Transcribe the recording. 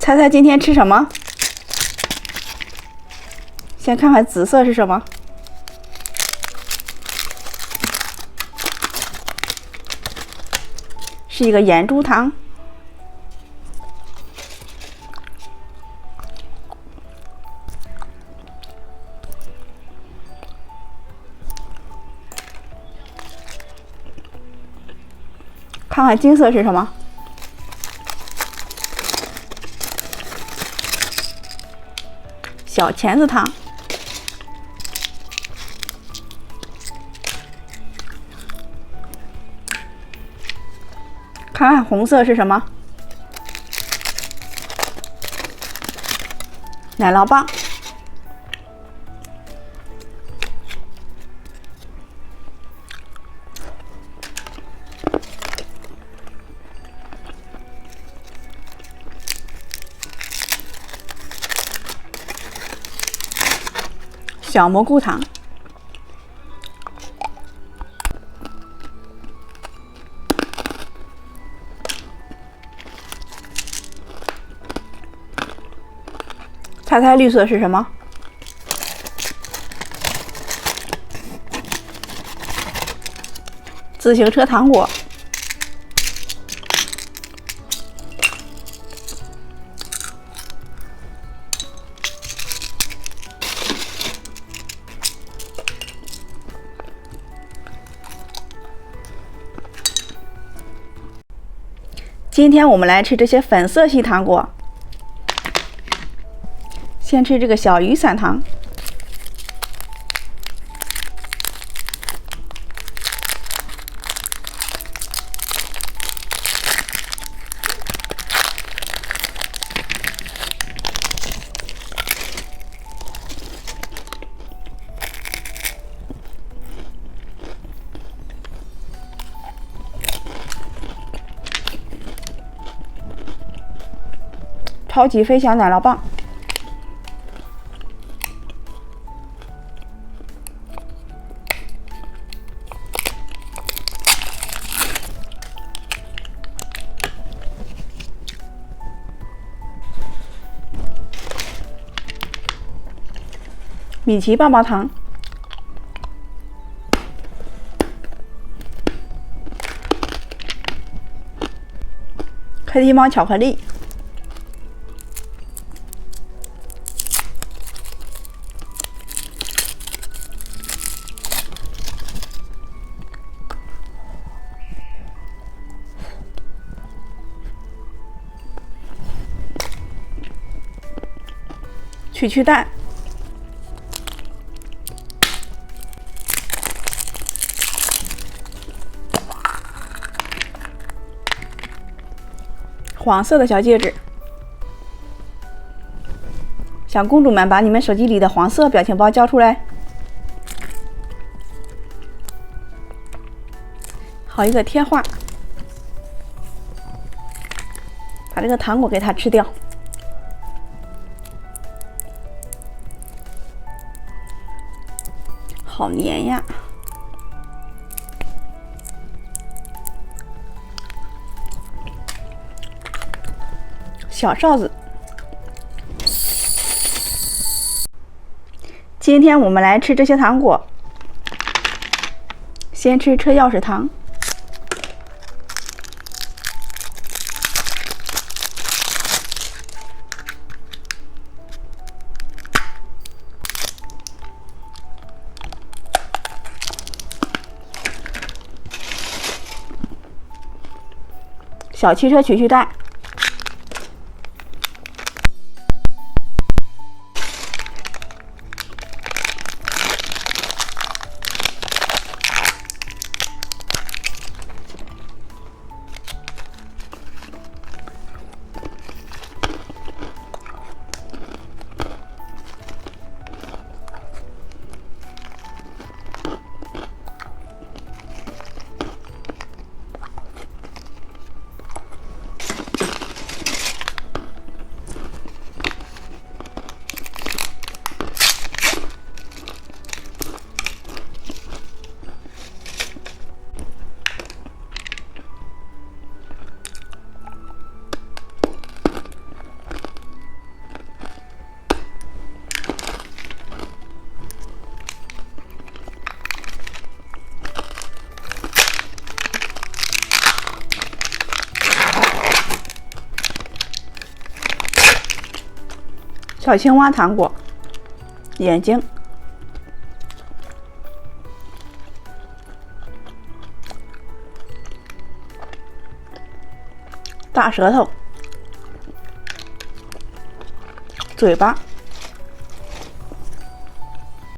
猜猜今天吃什么？先看看紫色是什么？是一个盐猪汤。看看金色是什么？小钳子汤。看看红色是什么？奶酪棒。小蘑菇糖。猜猜绿色是什么？自行车糖果。今天我们来吃这些粉色系糖果。先吃这个小雨伞糖，超级飞翔奶酪棒。米奇棒棒糖，柯蒂猫巧克力，曲蛋。黄色的小戒指，小公主们把你们手机里的黄色表情包交出来。好一个贴画，把这个糖果给它吃掉。好黏呀！小哨子。今天我们来吃这些糖果。先吃车钥匙糖，小汽车曲带。小青蛙糖果，眼睛，大舌头，嘴巴。